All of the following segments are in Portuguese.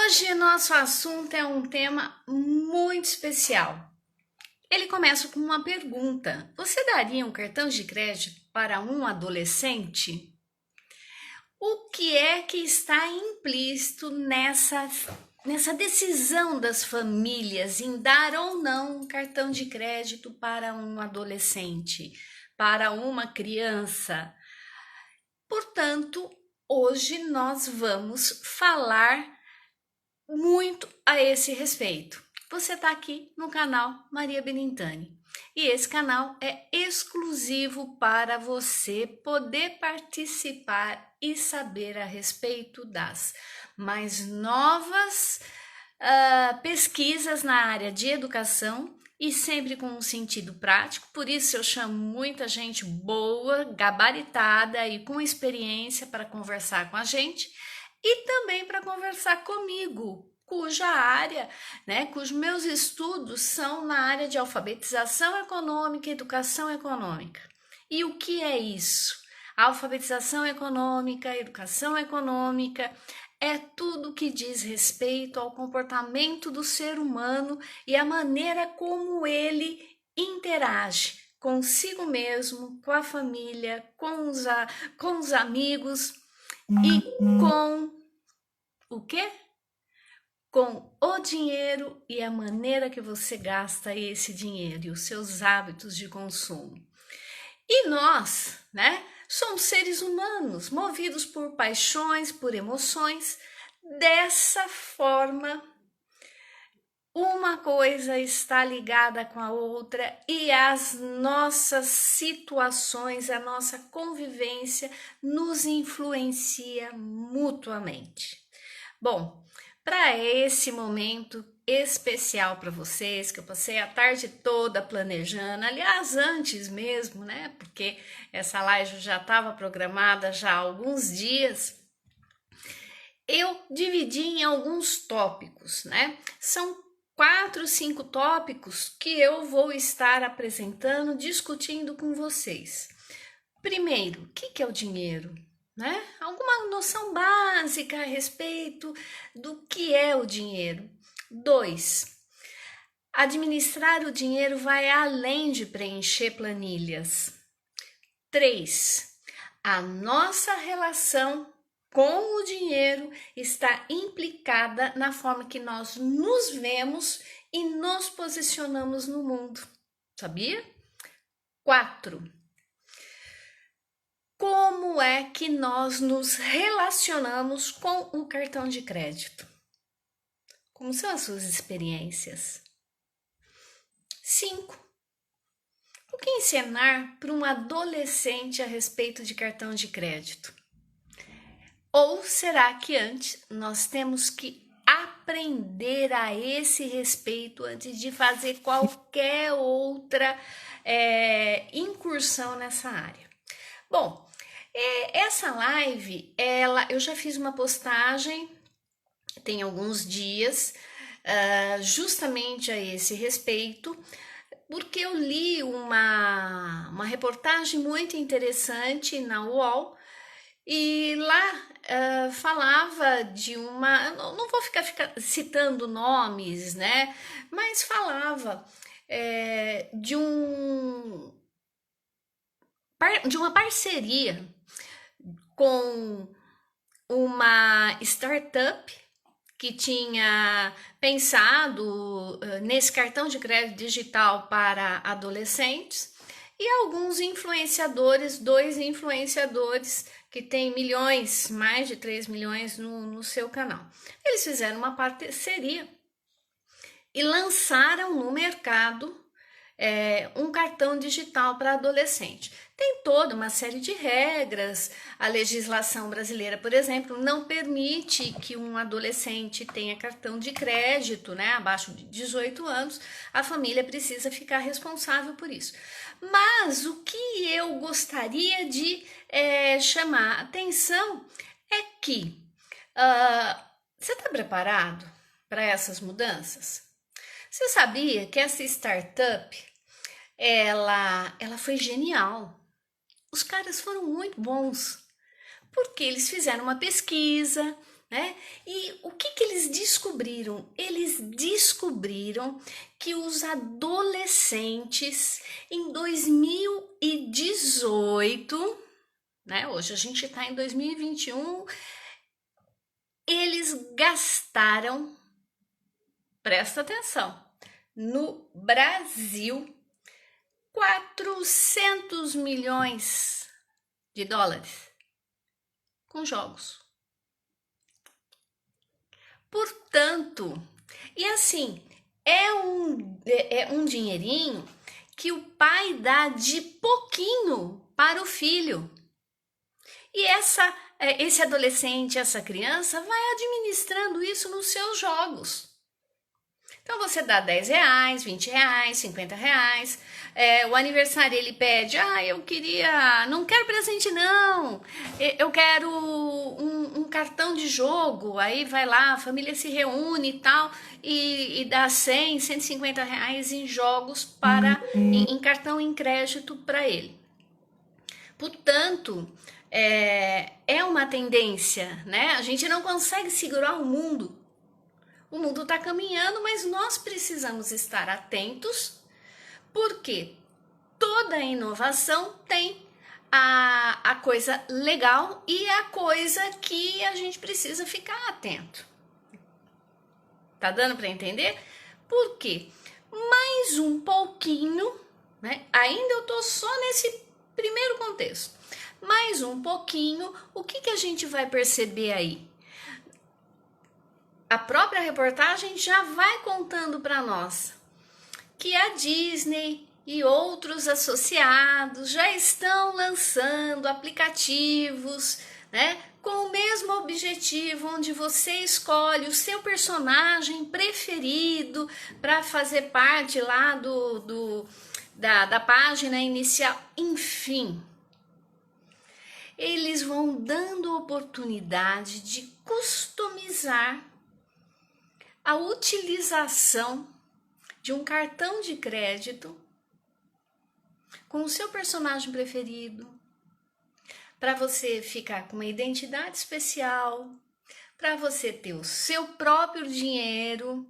Hoje nosso assunto é um tema muito especial. Ele começa com uma pergunta: você daria um cartão de crédito para um adolescente? O que é que está implícito nessa decisão das famílias em dar ou não um cartão de crédito para um adolescente, para uma criança? Portanto, hoje nós vamos falar muito a esse respeito. Você está aqui no canal Maria Benintani e esse canal é exclusivo para você poder participar e saber a respeito das mais novas pesquisas na área de educação e sempre com um sentido prático. Por isso eu chamo muita gente boa, gabaritada e com experiência para conversar com a gente e também para conversar comigo, cuja área, cujos meus estudos são na área de alfabetização econômica e educação econômica. E o que é isso? Alfabetização econômica, educação econômica, é tudo que diz respeito ao comportamento do ser humano e a maneira como ele interage consigo mesmo, com a família, com os amigos e com o quê? Com o dinheiro e a maneira que você gasta esse dinheiro e os seus hábitos de consumo. E nós, somos seres humanos, movidos por paixões, por emoções. Dessa forma, uma coisa está ligada com a outra e as nossas situações, a nossa convivência nos influencia mutuamente. Bom, para esse momento especial para vocês, que eu passei a tarde toda planejando, aliás, antes mesmo, porque essa live já estava programada já há alguns dias, eu dividi em alguns tópicos, São 4, 5 tópicos que eu vou estar apresentando, discutindo com vocês. Primeiro, o que é o dinheiro? Alguma noção básica a respeito do que é o dinheiro. 2. Administrar o dinheiro vai além de preencher planilhas. 3. A nossa relação com o dinheiro está implicada na forma que nós nos vemos e nos posicionamos no mundo. Sabia? 4. Como é que nós nos relacionamos com o cartão de crédito? Como são as suas experiências? 5. O que ensinar para um adolescente a respeito de cartão de crédito? Ou será que antes nós temos que aprender a esse respeito antes de fazer qualquer outra incursão nessa área? Bom, essa live, eu já fiz uma postagem, tem alguns dias, justamente a esse respeito, porque eu li uma reportagem muito interessante na UOL, e lá falava de uma, não vou ficar citando nomes, mas falava de uma parceria com uma startup que tinha pensado nesse cartão de crédito digital para adolescentes e alguns influenciadores, 2 influenciadores que têm milhões, mais de 3 milhões no seu canal. Eles fizeram uma parceria e lançaram no mercado um cartão digital para adolescente. Tem toda uma série de regras. A legislação brasileira, por exemplo, não permite que um adolescente tenha cartão de crédito, abaixo de 18 anos. A família precisa ficar responsável por isso. Mas o que eu gostaria de chamar a atenção é que você está preparado para essas mudanças? Você sabia que essa startup, ela foi genial? Os caras foram muito bons, porque eles fizeram uma pesquisa, né? E o que eles descobriram? Eles descobriram que os adolescentes em 2018, né? Hoje a gente está em 2021, eles gastaram, presta atenção, no Brasil, 400 milhões de dólares com jogos. Portanto, e assim, é um dinheirinho que o pai dá de pouquinho para o filho. E esse adolescente, essa criança, vai administrando isso nos seus jogos. Então você dá R$10, R$20, R$50. O aniversário ele pede, não quero presente não, eu quero um cartão de jogo. Aí vai lá, a família se reúne e tal, e dá R$100, R$150 em jogos em cartão em crédito para ele. Portanto, é uma tendência, né? A gente não consegue segurar o mundo. O mundo está caminhando, mas nós precisamos estar atentos, porque toda inovação tem a coisa legal e a coisa que a gente precisa ficar atento. Tá dando para entender? Por quê? Mais um pouquinho, né? Ainda eu tô só nesse primeiro contexto. Mais um pouquinho, o que a gente vai perceber aí? A própria reportagem já vai contando para nós que a Disney e outros associados já estão lançando aplicativos, né, com o mesmo objetivo, onde você escolhe o seu personagem preferido para fazer parte lá da página inicial, enfim. Eles vão dando oportunidade de customizar a utilização de um cartão de crédito com o seu personagem preferido, para você ficar com uma identidade especial, para você ter o seu próprio dinheiro.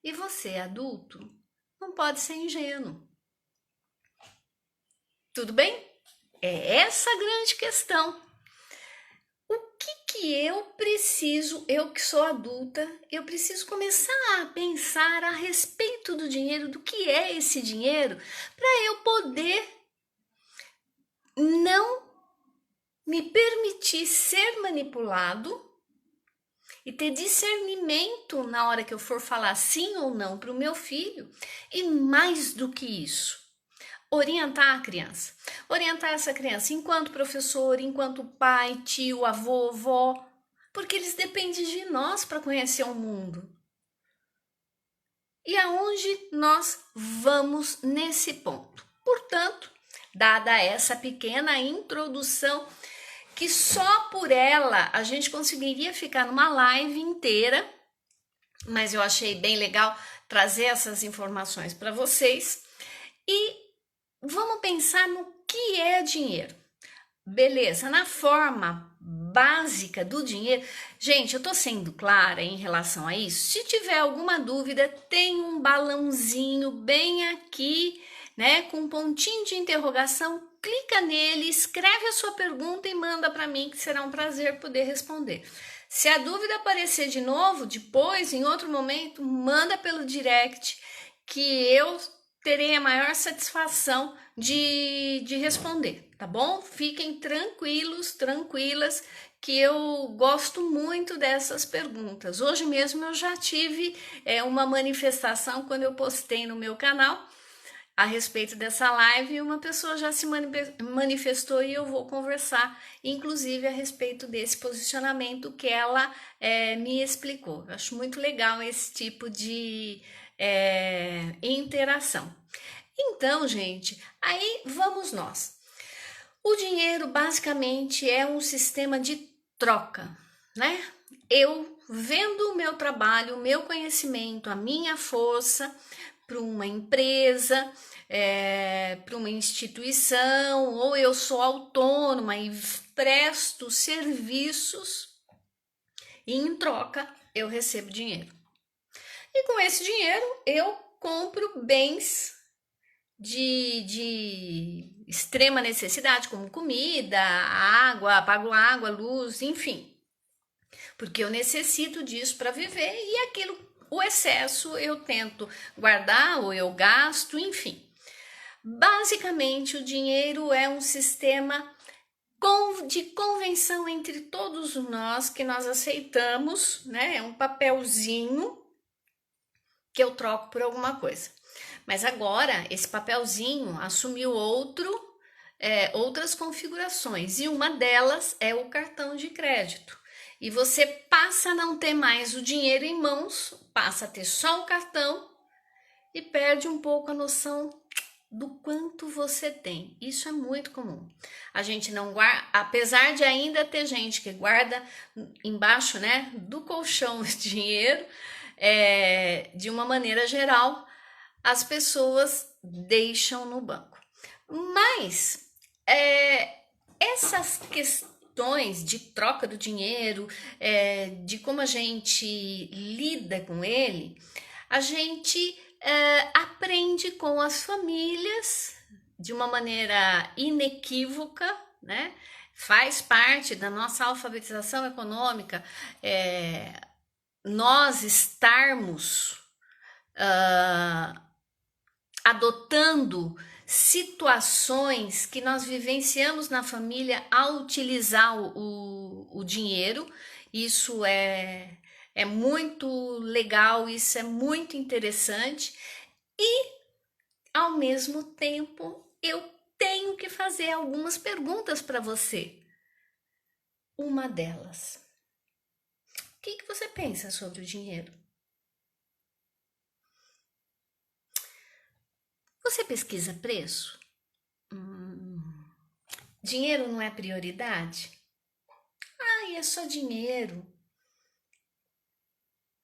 E você, adulto, não pode ser ingênuo. Tudo bem? É essa a grande questão. O que eu preciso, eu que sou adulta, eu preciso começar a pensar a respeito do dinheiro, do que é esse dinheiro, para eu poder não me permitir ser manipulado e ter discernimento na hora que eu for falar sim ou não para o meu filho. E mais do que isso, orientar a criança. Orientar essa criança enquanto professor, enquanto pai, tio, avô, vó, porque eles dependem de nós para conhecer o mundo. E aonde nós vamos nesse ponto? Portanto, dada essa pequena introdução, que só por ela a gente conseguiria ficar numa live inteira, mas eu achei bem legal trazer essas informações para vocês. E vamos pensar no que é dinheiro. Beleza, na forma básica do dinheiro. Gente, eu tô sendo clara em relação a isso? Se tiver alguma dúvida, tem um balãozinho bem aqui, né, com um pontinho de interrogação. Clica nele, escreve a sua pergunta e manda para mim, que será um prazer poder responder. Se a dúvida aparecer de novo, depois, em outro momento, manda pelo direct, que eu terei a maior satisfação de responder, tá bom? Fiquem tranquilos, tranquilas, que eu gosto muito dessas perguntas. Hoje mesmo eu já tive uma manifestação quando eu postei no meu canal a respeito dessa live, e uma pessoa já se manifestou e eu vou conversar, inclusive, a respeito desse posicionamento que ela me explicou. Eu acho muito legal esse tipo de interação. Então, gente, aí vamos nós. O dinheiro basicamente é um sistema de troca, né? Eu vendo o meu trabalho, o meu conhecimento, a minha força para uma empresa, para uma instituição, ou eu sou autônoma e presto serviços e em troca eu recebo dinheiro. E com esse dinheiro eu compro bens de extrema necessidade, como comida, água, pago água, luz, enfim. Porque eu necessito disso para viver e aquilo, o excesso eu tento guardar ou eu gasto, enfim. Basicamente, o dinheiro é um sistema de convenção entre todos nós que nós aceitamos, né? É um papelzinho que eu troco por alguma coisa. Mas agora esse papelzinho assumiu outras configurações e uma delas é o cartão de crédito. E você passa a não ter mais o dinheiro em mãos, passa a ter só o cartão e perde um pouco a noção do quanto você tem. Isso é muito comum. A gente não guarda, apesar de ainda ter gente que guarda embaixo, né, do colchão o dinheiro, de uma maneira geral, as pessoas deixam no banco. Mas essas questões de troca do dinheiro, de como a gente lida com ele, a gente aprende com as famílias de uma maneira inequívoca, né? Faz parte da nossa alfabetização econômica, nós estarmos adotando situações que nós vivenciamos na família ao utilizar o dinheiro. Isso é muito legal, isso é muito interessante e, ao mesmo tempo, eu tenho que fazer algumas perguntas para você. Uma delas: o que você pensa sobre o dinheiro? Você pesquisa preço? Dinheiro não é prioridade? É só dinheiro.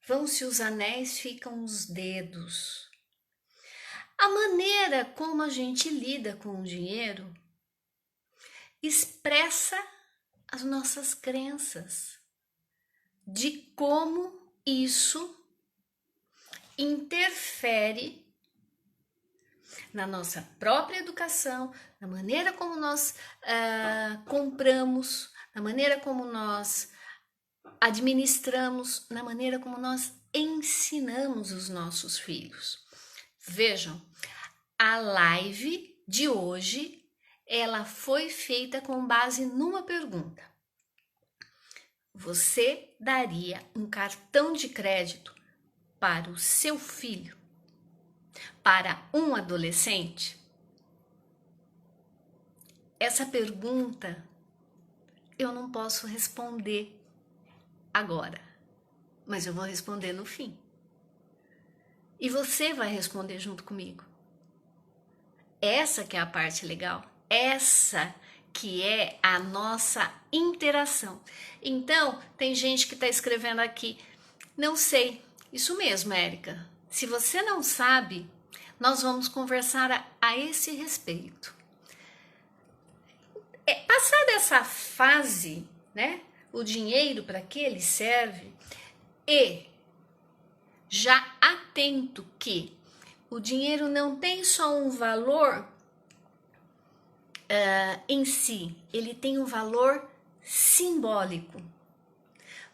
Vão-se os anéis, ficam os dedos. A maneira como a gente lida com o dinheiro expressa as nossas crenças de como isso interfere na nossa própria educação, na maneira como nós compramos, na maneira como nós administramos, na maneira como nós ensinamos os nossos filhos. Vejam, a live de hoje, ela foi feita com base numa pergunta. Você daria um cartão de crédito para o seu filho, para um adolescente? Essa pergunta eu não posso responder agora, mas eu vou responder no fim. E você vai responder junto comigo. Essa que é a parte legal, essa que é a nossa interação. Então, tem gente que está escrevendo aqui, não sei. Isso mesmo, Érica. Se você não sabe, nós vamos conversar a esse respeito. Passada essa fase, né? O dinheiro, para que ele serve, e já atento que o dinheiro não tem só um valor em si, ele tem um valor simbólico.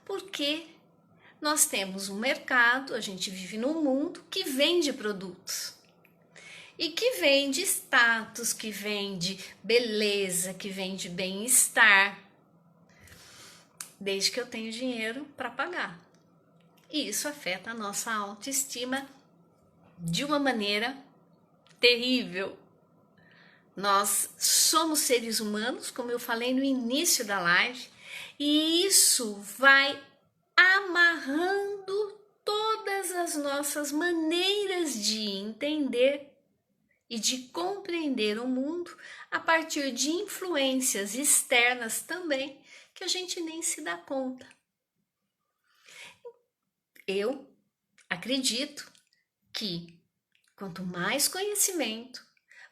Porque nós temos um mercado, a gente vive num mundo que vende produtos. E que vende status, que vende beleza, que vende bem-estar. Desde que eu tenho dinheiro para pagar. E isso afeta a nossa autoestima de uma maneira terrível. Nós somos seres humanos, como eu falei no início da live, e isso vai amarrando todas as nossas maneiras de entender e de compreender o mundo a partir de influências externas também, que a gente nem se dá conta. Eu acredito que quanto mais conhecimento,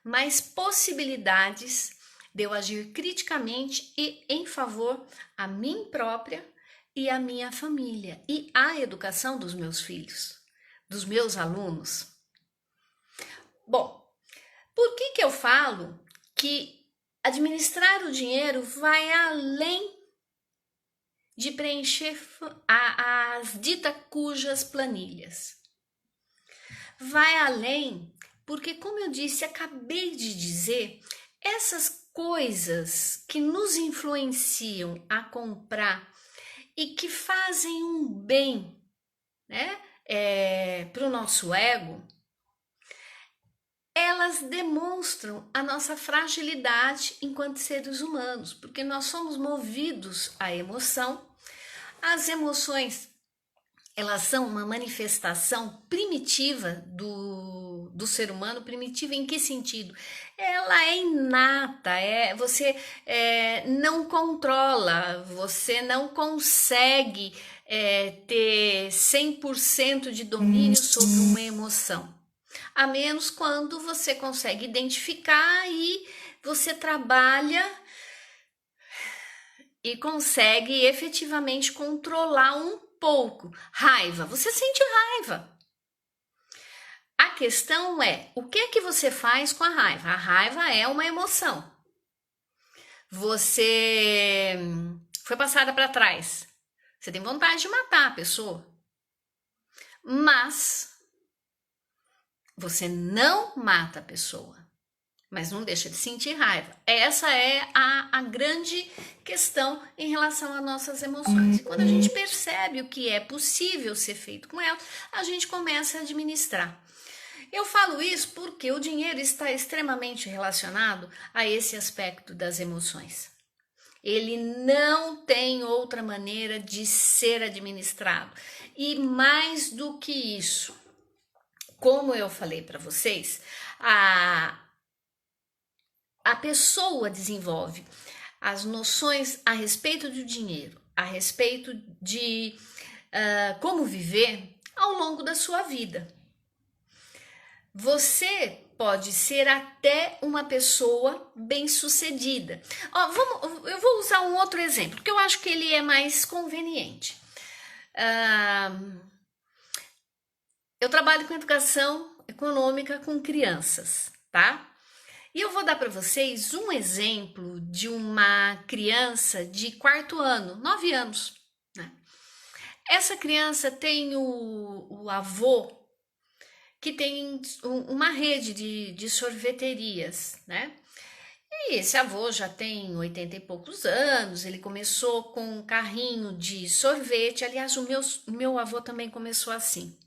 mais possibilidades de eu agir criticamente e em favor a mim própria e a minha família e a educação dos meus filhos, dos meus alunos. Bom, por que eu falo que administrar o dinheiro vai além de preencher as ditas cujas planilhas? Vai além, porque como eu disse, acabei de dizer, essas coisas que nos influenciam a comprar e que fazem um bem, né, para o nosso ego, elas demonstram a nossa fragilidade enquanto seres humanos, porque nós somos movidos à emoção. As emoções, elas são uma manifestação primitiva do ser humano. Primitiva em que sentido? Ela é inata, você não controla, você não consegue ter 100% de domínio sobre uma emoção. A menos quando você consegue identificar e você trabalha e consegue efetivamente controlar um pouco. Raiva, você sente raiva. A questão é, o que é que você faz com a raiva? A raiva é uma emoção. Você foi passada para trás. Você tem vontade de matar a pessoa. Mas você não mata a pessoa, mas não deixa de sentir raiva. Essa é a grande questão em relação às nossas emoções. E quando a gente percebe o que é possível ser feito com elas, a gente começa a administrar. Eu falo isso porque o dinheiro está extremamente relacionado a esse aspecto das emoções. Ele não tem outra maneira de ser administrado. E mais do que isso, como eu falei para vocês, a pessoa desenvolve as noções a respeito do dinheiro, a respeito de como viver ao longo da sua vida. Você pode ser até uma pessoa bem-sucedida. Eu vou usar um outro exemplo, porque eu acho que ele é mais conveniente. Eu trabalho com educação econômica com crianças, tá? E eu vou dar para vocês um exemplo de uma criança de 4º ano, 9 anos, né? Essa criança tem o avô que tem uma rede de sorveterias, né? E esse avô já tem 80 e poucos anos, ele começou com um carrinho de sorvete. Aliás, o meu avô também começou assim.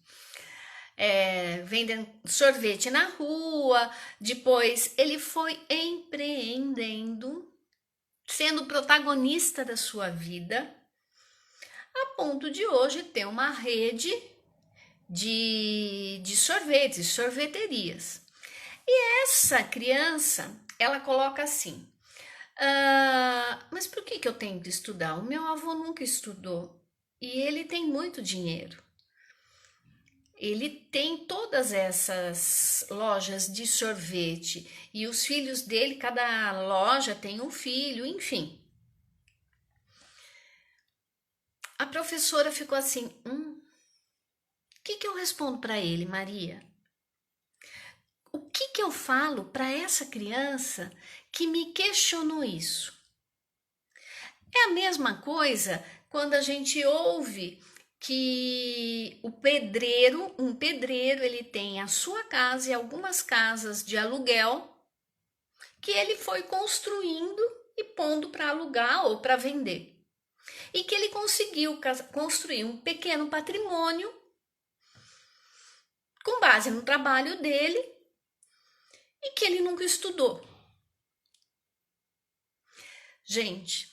Vendendo sorvete na rua, depois ele foi empreendendo, sendo protagonista da sua vida, a ponto de hoje ter uma rede de sorvetes, sorveterias. E essa criança, ela coloca assim, mas por que eu tenho que estudar? O meu avô nunca estudou e ele tem muito dinheiro. Ele tem todas essas lojas de sorvete e os filhos dele, cada loja tem um filho, enfim. A professora ficou assim, o que eu respondo para ele, Maria? O que eu falo para essa criança que me questionou isso? É a mesma coisa quando a gente ouve que um pedreiro, ele tem a sua casa e algumas casas de aluguel que ele foi construindo e pondo para alugar ou para vender. E que ele conseguiu construir um pequeno patrimônio com base no trabalho dele e que ele nunca estudou. Gente,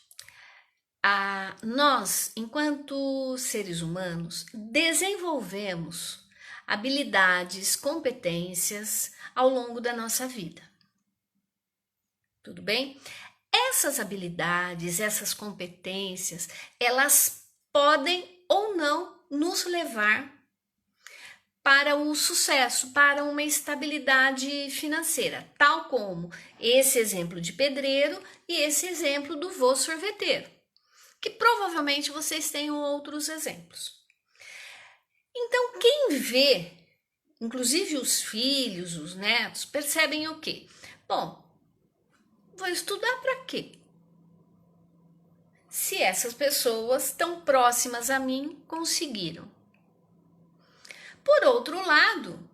nós, enquanto seres humanos, desenvolvemos habilidades, competências ao longo da nossa vida. Tudo bem? Essas habilidades, essas competências, elas podem ou não nos levar para o sucesso, para uma estabilidade financeira, tal como esse exemplo de pedreiro e esse exemplo do vô sorveteiro, que provavelmente vocês tenham outros exemplos. Então, quem vê, inclusive os filhos, os netos, percebem o quê? Bom, vou estudar para quê? Se essas pessoas tão próximas a mim conseguiram. Por outro lado,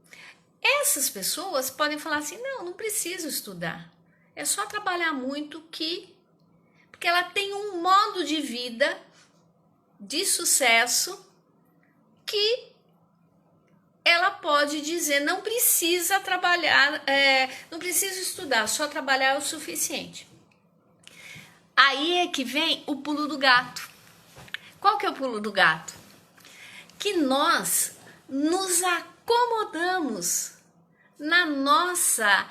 essas pessoas podem falar assim, não preciso estudar. É só trabalhar muito porque ela tem um modo de vida de sucesso que ela pode dizer, não precisa trabalhar, não precisa estudar, só trabalhar é o suficiente. Aí é que vem o pulo do gato. Qual que é o pulo do gato? Que nós nos acomodamos na nossa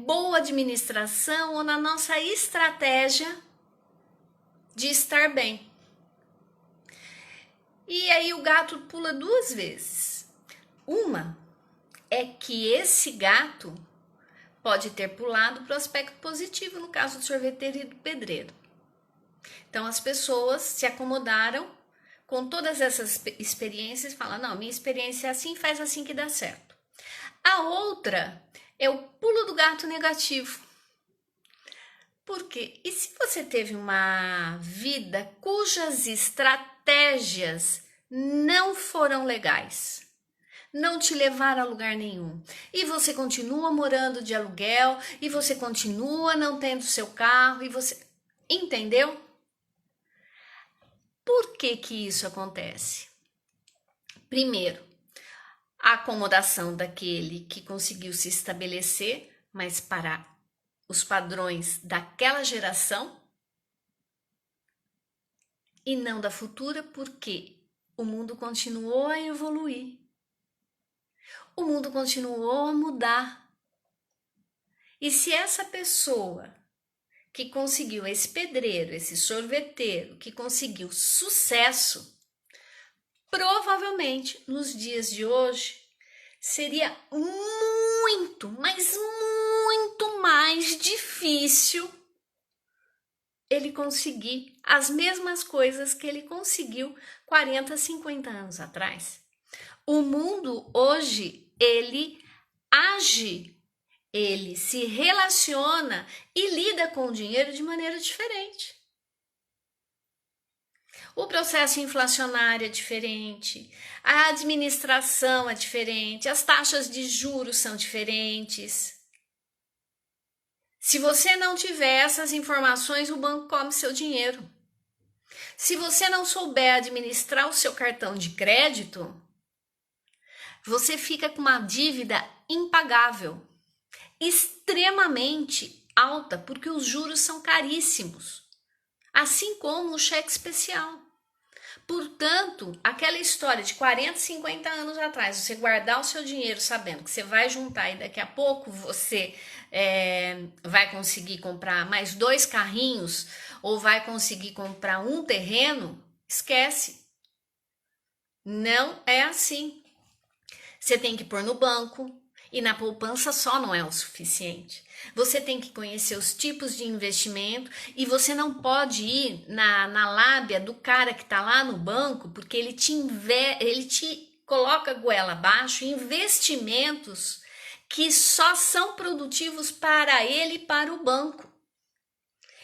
boa administração ou na nossa estratégia de estar bem. E aí o gato pula 2 vezes. Uma é que esse gato pode ter pulado para o aspecto positivo, no caso do sorveteiro e do pedreiro. Então as pessoas se acomodaram com todas essas experiências e falam, não, minha experiência é assim, faz assim que dá certo. A outra é o pulo do gato negativo. Por quê? E se você teve uma vida cujas estratégias não foram legais? Não te levaram a lugar nenhum. E você continua morando de aluguel, e você continua não tendo seu carro, e você... Entendeu? Por que que isso acontece? Primeiro, a acomodação daquele que conseguiu se estabelecer, mas para os padrões daquela geração e não da futura, porque o mundo continuou a evoluir. O mundo continuou a mudar. E se essa pessoa que conseguiu, esse pedreiro, esse sorveteiro, que conseguiu sucesso, provavelmente nos dias de hoje seria muito, mas muito mais difícil ele conseguir as mesmas coisas que ele conseguiu 40, 50 anos atrás. O mundo hoje, ele age, ele se relaciona e lida com o dinheiro de maneira diferente. O processo inflacionário é diferente, a administração é diferente, as taxas de juros são diferentes. Se você não tiver essas informações, o banco come seu dinheiro. Se você não souber administrar o seu cartão de crédito, você fica com uma dívida impagável, extremamente alta, porque os juros são caríssimos, assim como o cheque especial. Portanto, aquela história de 40, 50 anos atrás, você guardar o seu dinheiro sabendo que você vai juntar e daqui a pouco você vai conseguir comprar mais 2 carrinhos ou vai conseguir comprar um terreno, esquece. Não é assim. Você tem que pôr no banco e na poupança só não é o suficiente. Você tem que conhecer os tipos de investimento e você não pode ir na lábia do cara que está lá no banco, porque ele te coloca a goela abaixo em investimentos que só são produtivos para ele e para o banco.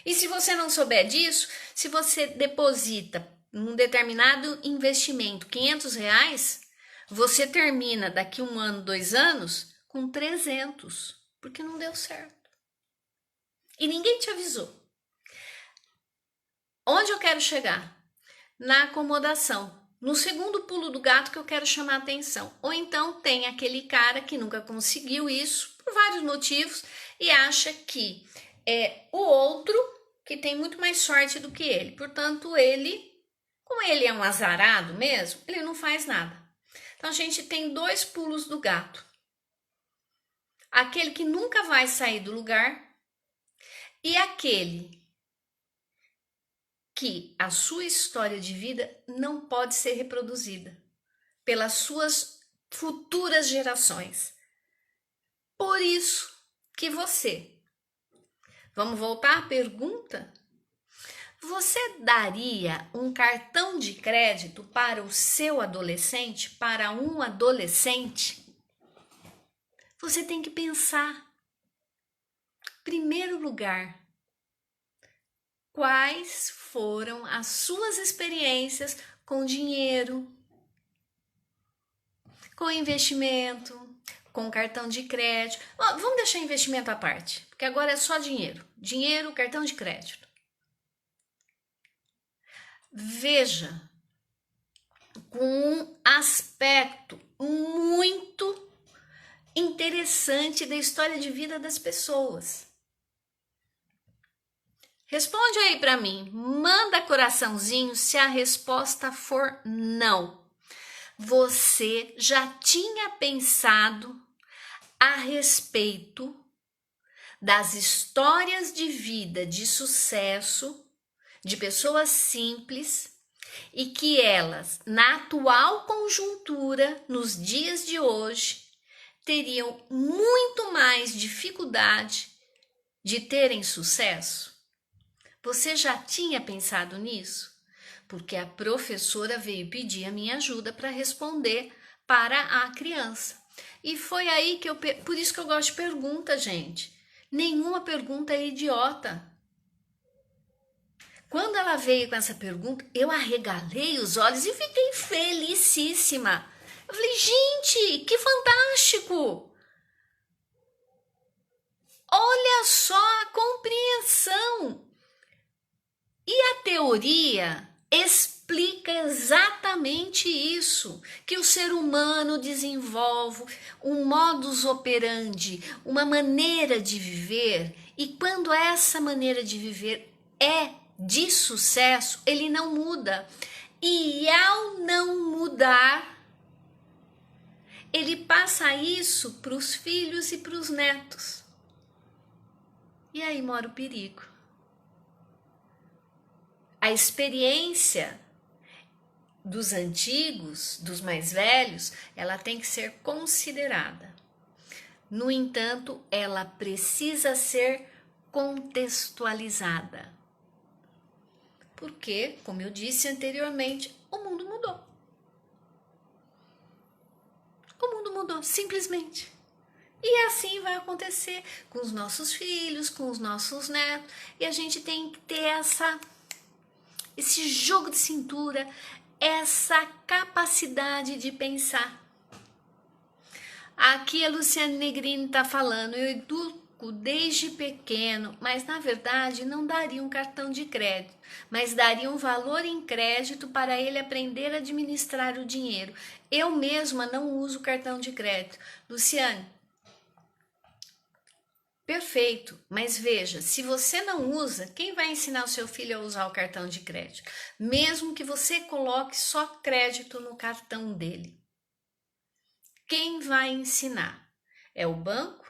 E se você não souber disso, se você deposita num determinado investimento R$ 500, você termina daqui 1 ano, 2 anos com 300, porque não deu certo. E ninguém te avisou. Onde eu quero chegar? Na acomodação. No segundo pulo do gato que eu quero chamar a atenção. Ou então tem aquele cara que nunca conseguiu isso, por vários motivos, e acha que é o outro que tem muito mais sorte do que ele. Portanto, ele, como ele é um azarado mesmo, ele não faz nada. Então, a gente tem 2 pulos do gato. Aquele que nunca vai sair do lugar e aquele que a sua história de vida não pode ser reproduzida pelas suas futuras gerações. Por isso que você... Vamos voltar à pergunta? Você daria um cartão de crédito para o seu adolescente, para um adolescente? Você tem que pensar. Primeiro lugar, quais foram as suas experiências com dinheiro, com investimento, com cartão de crédito? Vamos deixar investimento à parte, porque agora é só dinheiro. Dinheiro, cartão de crédito. Veja com um aspecto muito interessante da história de vida das pessoas. Responde aí para mim, manda coraçãozinho se a resposta for não. Você já tinha pensado a respeito das histórias de vida de sucesso de pessoas simples e que elas, na atual conjuntura, nos dias de hoje, teriam muito mais dificuldade de terem sucesso? Você já tinha pensado nisso? Porque a professora veio pedir a minha ajuda para responder para a criança. E foi aí que por isso que eu gosto de pergunta, gente. Nenhuma pergunta é idiota. Quando ela veio com essa pergunta, eu arregalei os olhos e fiquei felicíssima. Eu falei, gente, que fantástico! Olha só a compreensão. E a teoria explica exatamente isso, que o ser humano desenvolve um modus operandi, uma maneira de viver, e quando essa maneira de viver é de sucesso, ele não muda. E ao não mudar, ele passa isso para os filhos e para os netos. E aí mora o perigo. A experiência dos antigos, dos mais velhos, ela tem que ser considerada. No entanto, ela precisa ser contextualizada. Porque, como eu disse anteriormente, o mundo mudou. O mundo mudou, simplesmente. E assim vai acontecer com os nossos filhos, com os nossos netos. E a gente tem que ter esse jogo de cintura, essa capacidade de pensar. Aqui a Luciane Negrini está falando, eu educo desde pequeno, mas na verdade não daria um cartão de crédito, mas daria um valor em crédito para ele aprender a administrar o dinheiro. Eu mesma não uso cartão de crédito. Luciane, perfeito, mas veja, se você não usa, quem vai ensinar o seu filho a usar o cartão de crédito? Mesmo que você coloque só crédito no cartão dele. Quem vai ensinar? É o banco?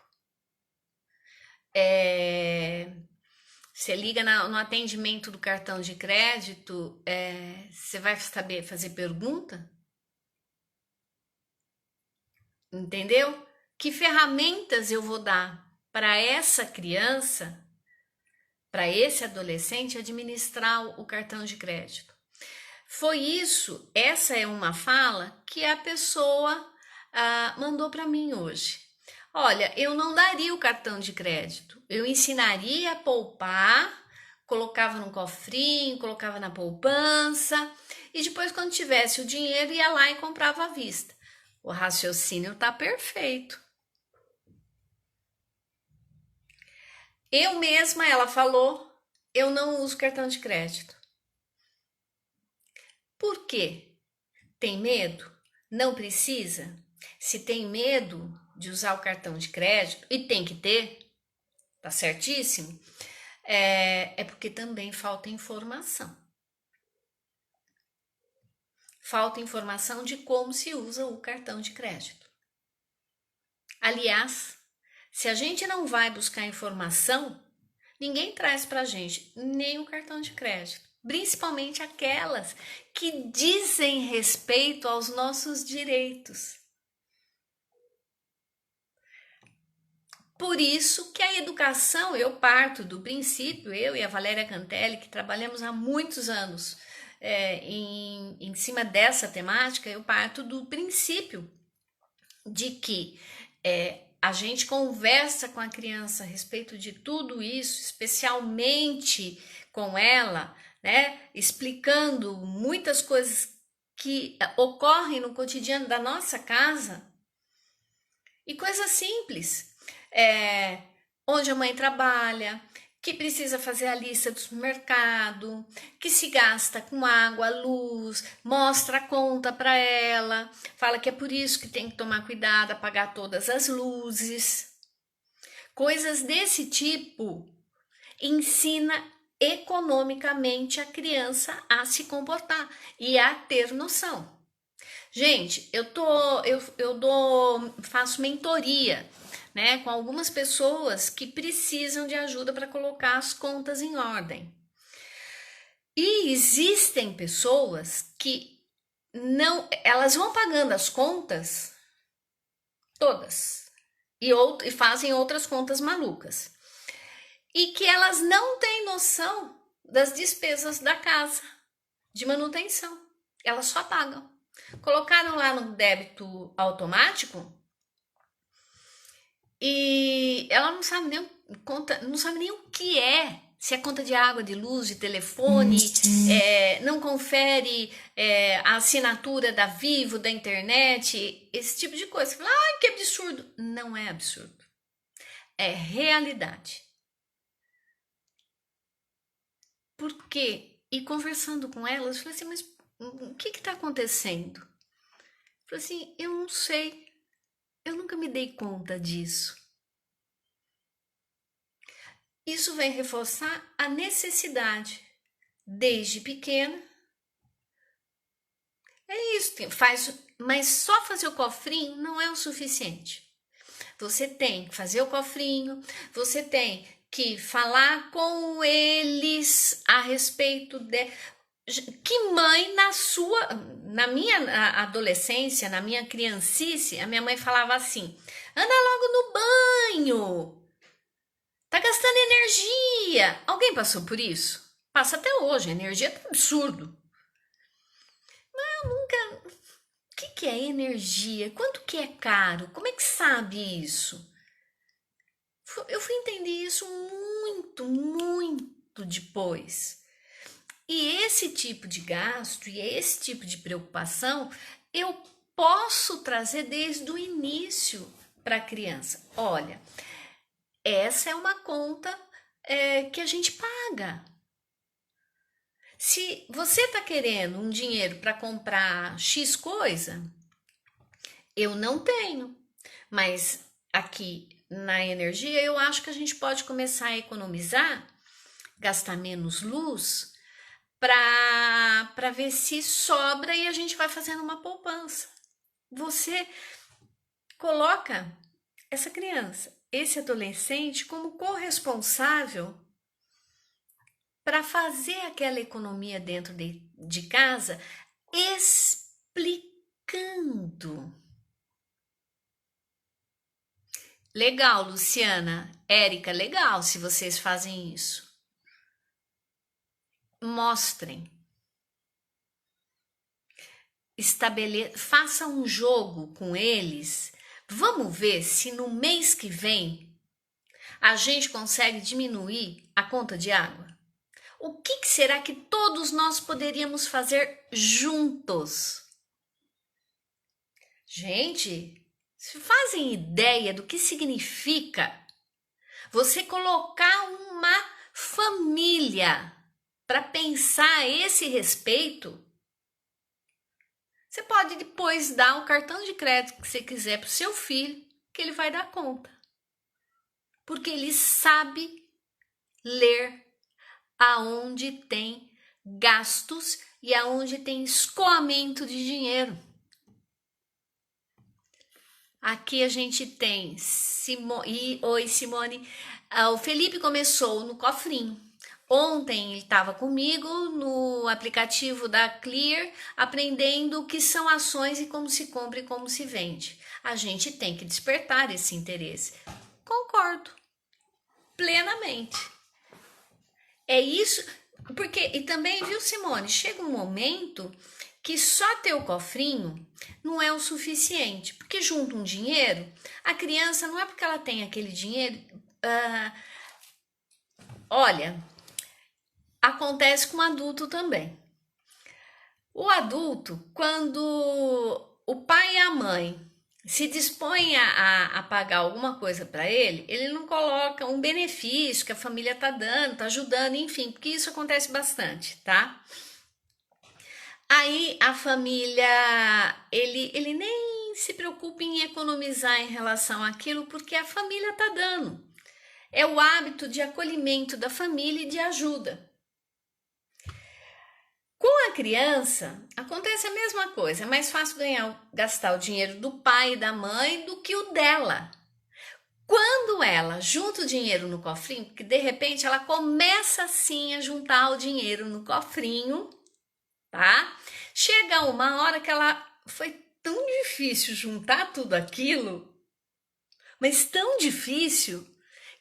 Você liga no atendimento do cartão de crédito, você vai saber fazer pergunta? Entendeu? Que ferramentas eu vou dar para essa criança, para esse adolescente administrar o cartão de crédito? Foi isso, essa é uma fala que a pessoa mandou para mim hoje. Olha, eu não daria o cartão de crédito, eu ensinaria a poupar, colocava no cofrinho, colocava na poupança e depois quando tivesse o dinheiro ia lá e comprava à vista. O raciocínio tá perfeito. Eu mesma, ela falou, eu não uso cartão de crédito. Por quê? Tem medo? Não precisa? Se tem medo de usar o cartão de crédito, e tem que ter, tá certíssimo, é porque também falta informação. Falta informação de como se usa o cartão de crédito. Aliás, se a gente não vai buscar informação, ninguém traz pra gente nem o cartão de crédito. Principalmente aquelas que dizem respeito aos nossos direitos. Por isso que a educação, eu parto do princípio, eu e a Valéria Cantelli, que trabalhamos há muitos anos em cima dessa temática, eu parto do princípio de que a gente conversa com a criança a respeito de tudo isso, especialmente com ela, né, explicando muitas coisas que ocorrem no cotidiano da nossa casa e coisas simples, onde a mãe trabalha, que precisa fazer a lista do supermercado, que se gasta com água, luz, mostra a conta para ela, fala que é por isso que tem que tomar cuidado, apagar todas as luzes. Coisas desse tipo ensina economicamente a criança a se comportar e a ter noção. Gente, faço mentoria, né, com algumas pessoas que precisam de ajuda para colocar as contas em ordem. E existem pessoas que não, elas vão pagando as contas todas e fazem outras contas malucas. E que elas não têm noção das despesas da casa, de manutenção. Elas só pagam. Colocaram lá no débito automático e ela não sabe nem conta, não sabe nem o que é. Se é conta de água, de luz, de telefone, não confere a assinatura da Vivo, da internet, esse tipo de coisa. Você fala, ai, que absurdo. Não é absurdo. É realidade. Por quê? E conversando com elas, eu falei assim, mas o que está acontecendo? Eu falei assim, eu não sei. Eu nunca me dei conta disso. Isso vem reforçar a necessidade, desde pequena. É isso, mas só fazer o cofrinho não é o suficiente. Você tem que fazer o cofrinho, você tem que falar com eles a respeito de que mãe na minha adolescência, na minha criancice, a minha mãe falava assim: anda logo no banho, tá gastando energia. Alguém passou por isso? Passa até hoje, a energia tá absurdo. Mas eu nunca. O que é energia? Quanto que é caro? Como é que sabe isso? Eu fui entender isso muito depois. E esse tipo de gasto e esse tipo de preocupação eu posso trazer desde o início para a criança. Olha, essa é uma conta que a gente paga. Se você está querendo um dinheiro para comprar X coisa, eu não tenho, mas aqui na energia eu acho que a gente pode começar a economizar, gastar menos luz, para ver se sobra e a gente vai fazendo uma poupança. Você coloca essa criança, esse adolescente como corresponsável para fazer aquela economia dentro de casa, explicando. Legal, Luciana, Érica, legal se vocês fazem isso. Mostrem. Faça um jogo com eles. Vamos ver se no mês que vem a gente consegue diminuir a conta de água. O que será que todos nós poderíamos fazer juntos? Gente, se fazem ideia do que significa você colocar uma família para pensar a esse respeito? Você pode depois dar o cartão de crédito que você quiser para o seu filho, que ele vai dar conta. Porque ele sabe ler aonde tem gastos e aonde tem escoamento de dinheiro. Aqui a gente tem Oi, Simone. O Felipe começou no cofrinho. Ontem ele estava comigo no aplicativo da Clear, aprendendo o que são ações e como se compra e como se vende. A gente tem que despertar esse interesse. Concordo. concordo plenamente. É isso, porque, e também, viu, Simone, chega um momento que só ter o cofrinho não é o suficiente, porque junta um dinheiro, a criança não é porque ela tem aquele dinheiro, olha, acontece com o adulto também. O adulto, quando o pai e a mãe se dispõem a pagar alguma coisa para ele não coloca um benefício que a família tá dando, tá ajudando, enfim, porque isso acontece bastante, tá? Aí a família, ele nem se preocupa em economizar em relação àquilo, porque a família tá dando. É o hábito de acolhimento da família e de ajuda. Com a criança, acontece a mesma coisa. É mais fácil gastar o dinheiro do pai e da mãe do que o dela. Quando ela junta o dinheiro no cofrinho, porque de repente ela começa assim a juntar o dinheiro no cofrinho, tá? Chega uma hora que ela foi tão difícil juntar tudo aquilo, mas tão difícil,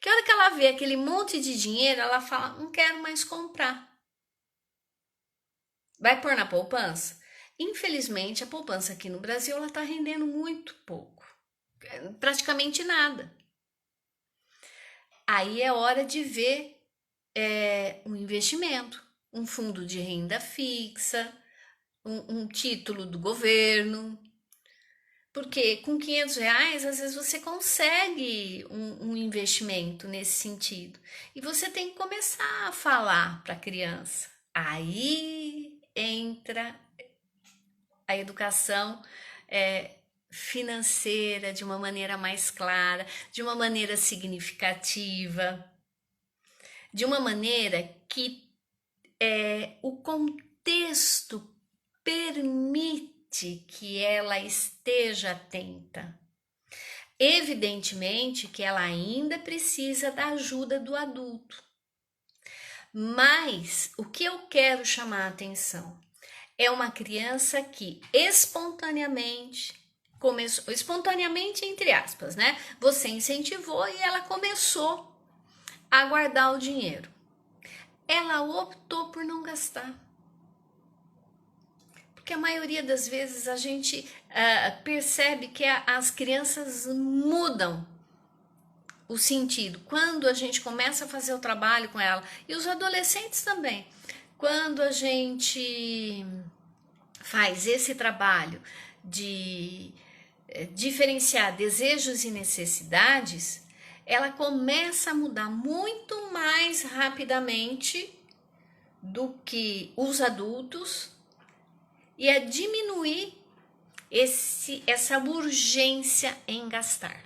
que a hora que ela vê aquele monte de dinheiro, ela fala: não quero mais comprar. Vai pôr na poupança? Infelizmente, a poupança aqui no Brasil ela está rendendo muito pouco, praticamente nada. Aí é hora de ver um investimento, um fundo de renda fixa, um título do governo, porque com R$ 500 às vezes você consegue um investimento nesse sentido. E você tem que começar a falar para a criança. Aí entra a educação financeira de uma maneira mais clara, de uma maneira significativa, de uma maneira que o contexto permite que ela esteja atenta. Evidentemente que ela ainda precisa da ajuda do adulto. Mas o que eu quero chamar a atenção é uma criança que espontaneamente começou, espontaneamente entre aspas, né? Você incentivou e ela começou a guardar o dinheiro. Ela optou por não gastar. Porque a maioria das vezes a gente percebe que as crianças mudam o sentido quando a gente começa a fazer o trabalho com ela, e os adolescentes também. Quando a gente faz esse trabalho de diferenciar desejos e necessidades, ela começa a mudar muito mais rapidamente do que os adultos e a diminuir essa urgência em gastar.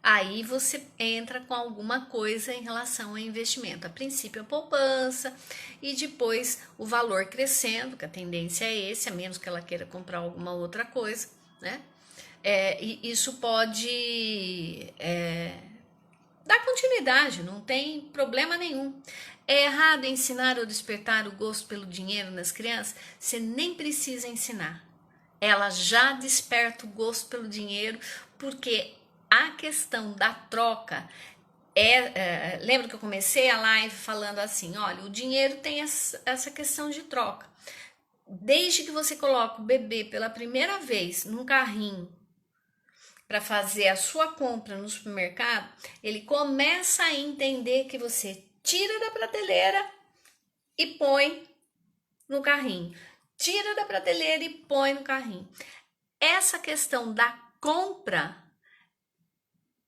Aí você entra com alguma coisa em relação ao investimento. A princípio a poupança e depois o valor crescendo, que a tendência é esse, a menos que ela queira comprar alguma outra coisa, né? E isso pode dar continuidade, não tem problema nenhum. É errado ensinar ou despertar o gosto pelo dinheiro nas crianças? Você nem precisa ensinar. Ela já desperta o gosto pelo dinheiro, porque a questão da troca lembra que eu comecei a live falando assim, olha, o dinheiro tem essa questão de troca. Desde que você coloca o bebê pela primeira vez num carrinho para fazer a sua compra no supermercado, ele começa a entender que você tira da prateleira e põe no carrinho. Tira da prateleira e põe no carrinho. Essa questão da compra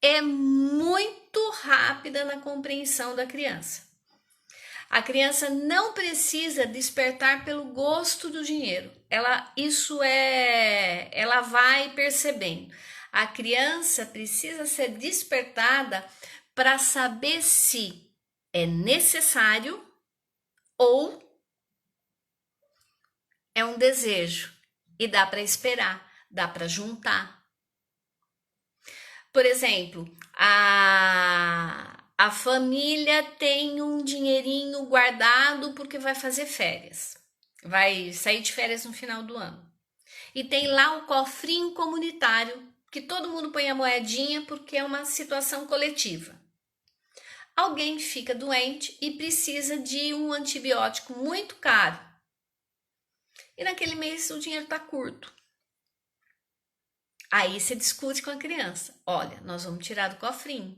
é muito rápida na compreensão da criança. A criança não precisa despertar pelo gosto do dinheiro. Ela vai percebendo. A criança precisa ser despertada para saber se é necessário ou é um desejo e dá para esperar, dá para juntar. Por exemplo, a família tem um dinheirinho guardado porque vai fazer férias, vai sair de férias no final do ano. E tem lá o cofrinho comunitário que todo mundo põe a moedinha porque é uma situação coletiva. Alguém fica doente e precisa de um antibiótico muito caro. E naquele mês o dinheiro está curto. Aí você discute com a criança. Olha, nós vamos tirar do cofrinho,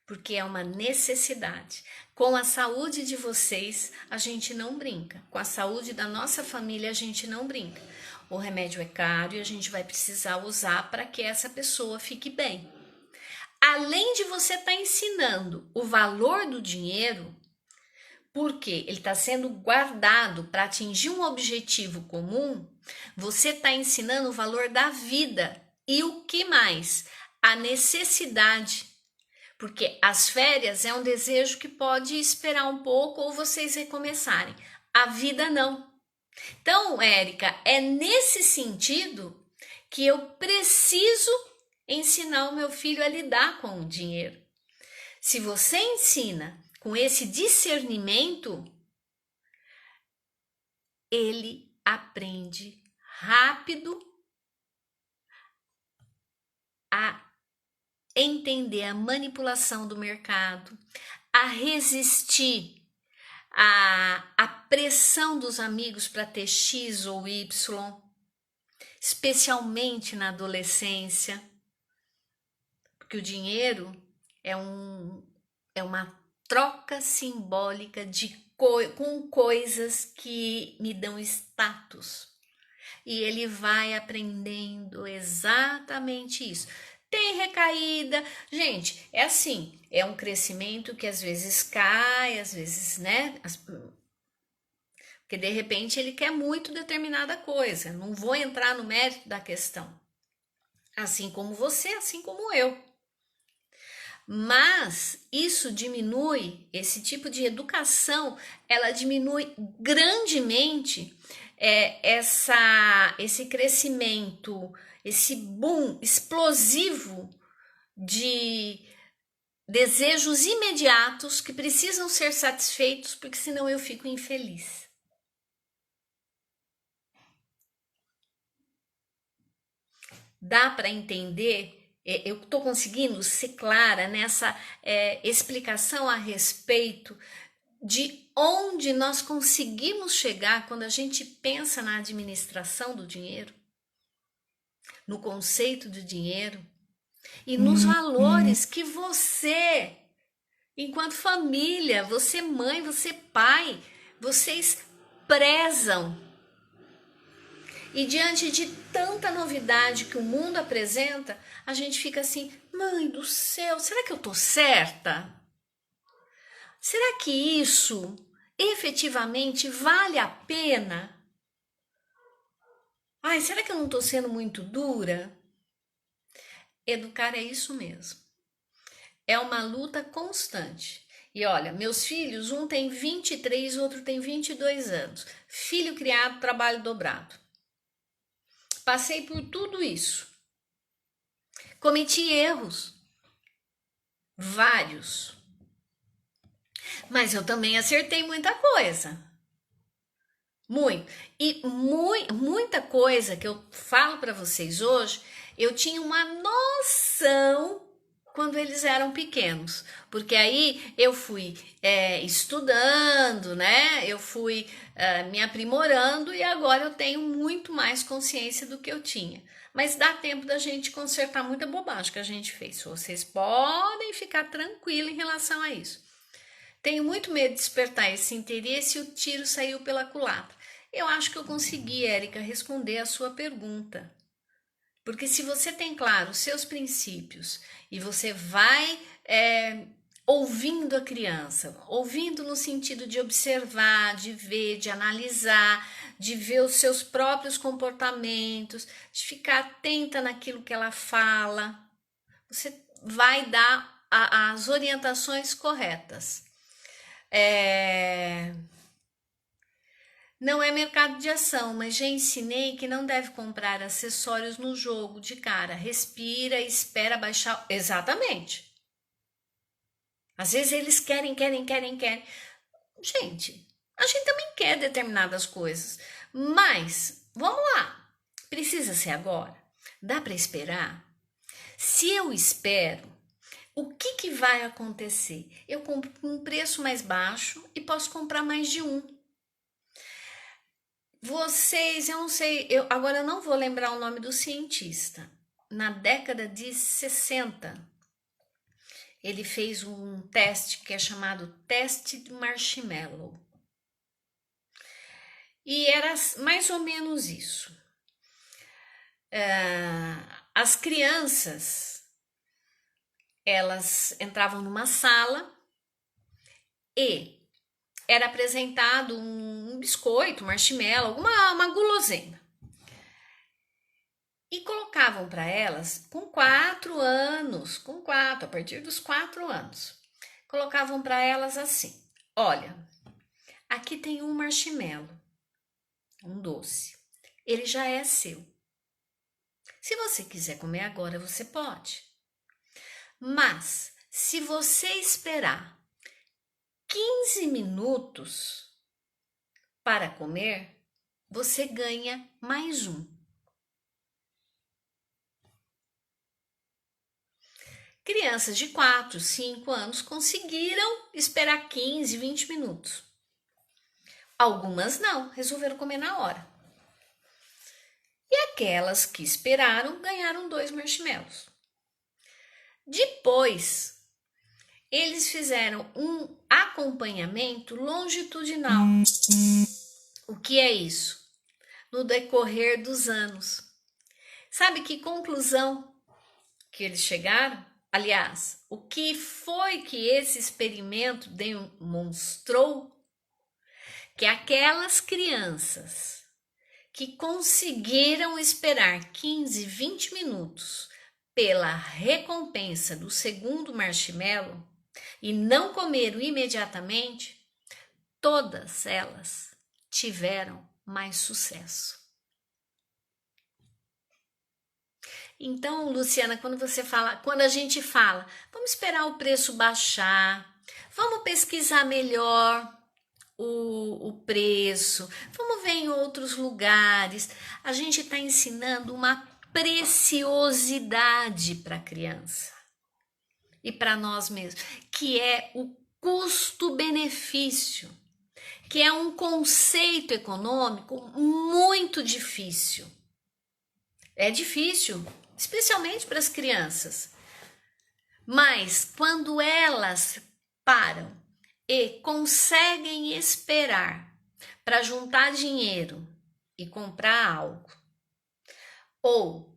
porque é uma necessidade. Com a saúde de vocês, a gente não brinca. Com a saúde da nossa família, a gente não brinca. O remédio é caro e a gente vai precisar usar para que essa pessoa fique bem. Além de você estar ensinando o valor do dinheiro, porque ele está sendo guardado para atingir um objetivo comum, você está ensinando o valor da vida. E o que mais? A necessidade. Porque as férias é um desejo que pode esperar um pouco ou vocês recomeçarem. A vida não. Então, Érica, é nesse sentido que eu preciso ensinar o meu filho a lidar com o dinheiro. Se você ensina com esse discernimento, ele aprende rápido a entender a manipulação do mercado, a resistir à pressão dos amigos para ter X ou Y, especialmente na adolescência, porque o dinheiro é uma troca simbólica com coisas que me dão status. E ele vai aprendendo exatamente isso. Tem recaída. Gente, é assim, é um crescimento que às vezes cai, às vezes, né? Porque de repente ele quer muito determinada coisa. Não vou entrar no mérito da questão. Assim como você, assim como eu. Mas isso diminui, esse tipo de educação, ela diminui grandemente esse crescimento, esse boom explosivo de desejos imediatos que precisam ser satisfeitos, porque senão eu fico infeliz. Dá para entender? Eu estou conseguindo ser clara nessa explicação a respeito de onde nós conseguimos chegar quando a gente pensa na administração do dinheiro, no conceito de dinheiro e nos valores que você, enquanto família, você mãe, você pai, vocês prezam. E diante de tanta novidade que o mundo apresenta, a gente fica assim, mãe do céu, será que eu tô certa? Será que isso efetivamente vale a pena? Ai, será que eu não tô sendo muito dura? Educar é isso mesmo. É uma luta constante. E olha, meus filhos, um tem 23, o outro tem 22 anos. Filho criado, trabalho dobrado. Passei por tudo isso. Cometi erros. Vários. Mas eu também acertei muita coisa. Muito. E muita coisa que eu falo para vocês hoje, eu tinha uma noção quando eles eram pequenos, porque aí eu fui estudando, né? Eu fui me aprimorando e agora eu tenho muito mais consciência do que eu tinha. Mas dá tempo da gente consertar muita bobagem que a gente fez. Vocês podem ficar tranquilos em relação a isso. Tenho muito medo de despertar esse interesse e o tiro saiu pela culatra. Eu acho que eu consegui, Érica, responder a sua pergunta. Porque se você tem claro os seus princípios e você vai ouvindo a criança, ouvindo no sentido de observar, de ver, de analisar, de ver os seus próprios comportamentos, de ficar atenta naquilo que ela fala, você vai dar as orientações corretas. Não é mercado de ação, mas já ensinei que não deve comprar acessórios no jogo de cara. Respira e espera baixar. Exatamente. Às vezes eles querem. Gente, a gente também quer determinadas coisas. Mas, vamos lá. Precisa ser agora? Dá para esperar? Se eu espero, o que vai acontecer? Eu compro por um preço mais baixo e posso comprar mais de um. Vocês, eu não sei, agora eu não vou lembrar o nome do cientista. Na década de 60, ele fez um teste que é chamado teste de marshmallow. E era mais ou menos isso. As crianças, elas entravam numa sala e era apresentado um biscoito, um marshmallow, uma guloseima. E colocavam para elas com 4 anos, a partir dos 4 anos. Colocavam para elas assim: olha, aqui tem um marshmallow, um doce. Ele já é seu. Se você quiser comer agora, você pode. Mas, se você esperar 15 minutos para comer, você ganha mais um. Crianças de 4, 5 anos conseguiram esperar 15, 20 minutos. Algumas não, resolveram comer na hora. E aquelas que esperaram ganharam 2 marshmallows. Depois, eles fizeram um acompanhamento longitudinal. O que é isso? No decorrer dos anos. Sabe que conclusão que eles chegaram? Aliás, o que foi que esse experimento demonstrou? Que aquelas crianças que conseguiram esperar 15, 20 minutos pela recompensa do segundo marshmallow e não comeram imediatamente, todas elas tiveram mais sucesso. Então, Luciana, quando a gente fala, vamos esperar o preço baixar, vamos pesquisar melhor o preço, vamos ver em outros lugares. A gente está ensinando uma preciosidade para a criança e para nós mesmos, que é o custo-benefício, que é um conceito econômico muito difícil. É difícil, especialmente para as crianças. Mas quando elas param e conseguem esperar para juntar dinheiro e comprar algo, ou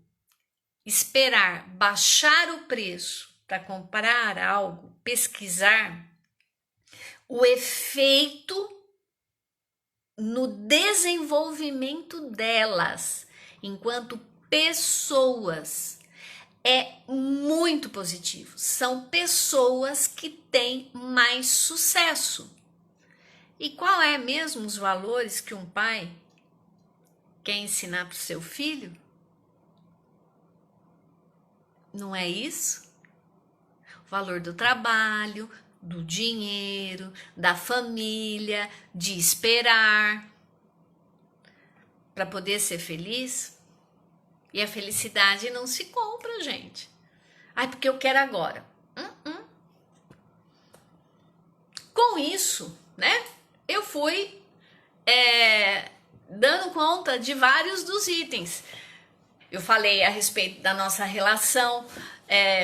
esperar baixar o preço para comprar algo, pesquisar, o efeito no desenvolvimento delas enquanto pessoas é muito positivo. São pessoas que têm mais sucesso. E qual é mesmo os valores que um pai quer ensinar para o seu filho? Não é isso? O valor do trabalho, do dinheiro, da família, de esperar para poder ser feliz. E a felicidade não se compra, gente. Ai, porque eu quero agora. Com isso, né? Eu fui dando conta de vários dos itens. Eu falei a respeito da nossa relação,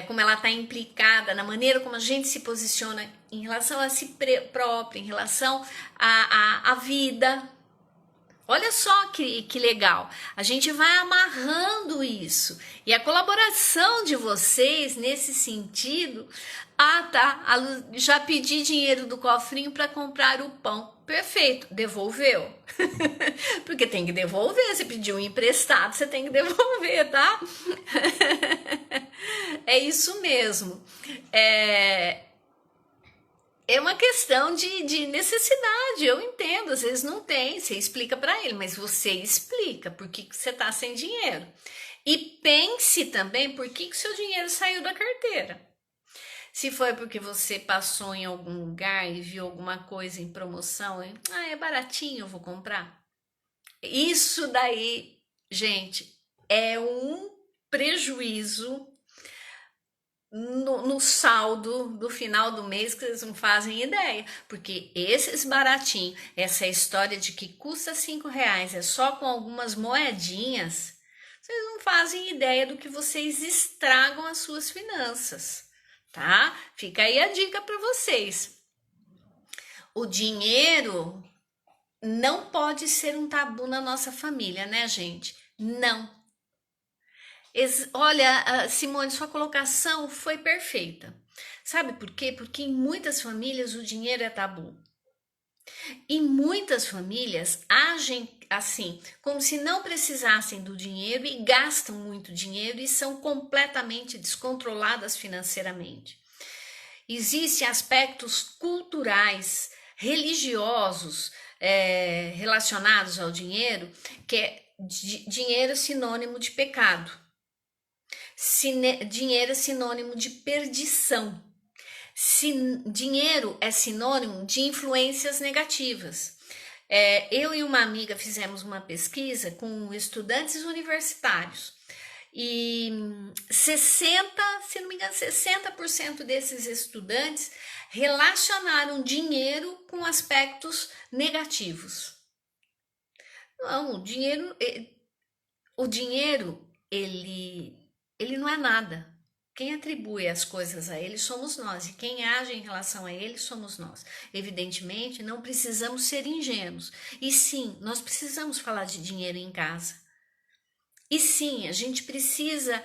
como ela está implicada na maneira como a gente se posiciona em relação a si próprio, em relação à vida. Olha só que legal, a gente vai amarrando isso, e a colaboração de vocês nesse sentido, já pedi dinheiro do cofrinho para comprar o pão, perfeito, devolveu, porque tem que devolver, você pediu um emprestado, você tem que devolver, tá? É isso mesmo, é uma questão de necessidade, eu entendo, às vezes não tem, você explica para ele, mas você explica por que você está sem dinheiro. E pense também por que seu dinheiro saiu da carteira. Se foi porque você passou em algum lugar e viu alguma coisa em promoção, é baratinho, eu vou comprar. Isso daí, gente, é um prejuízo no saldo do final do mês que eles não fazem ideia, porque esses baratinhos, essa história de que custa R$ 5 é só com algumas moedinhas, vocês não fazem ideia do que vocês estragam as suas finanças, tá? Fica aí a dica para vocês. O dinheiro não pode ser um tabu na nossa família, né, gente? Não. Olha, Simone, sua colocação foi perfeita. Sabe por quê? Porque em muitas famílias o dinheiro é tabu. E muitas famílias agem assim, como se não precisassem do dinheiro e gastam muito dinheiro e são completamente descontroladas financeiramente. Existem aspectos culturais, religiosos relacionados ao dinheiro, que é dinheiro sinônimo de pecado. Dinheiro é sinônimo de perdição. Dinheiro é sinônimo de influências negativas. Eu e uma amiga fizemos uma pesquisa com estudantes universitários e 60% desses estudantes relacionaram dinheiro com aspectos negativos. Não, o dinheiro ele não é nada. Quem atribui as coisas a ele somos nós, e quem age em relação a ele somos nós. Evidentemente, não precisamos ser ingênuos. E sim, nós precisamos falar de dinheiro em casa. E sim, a gente precisa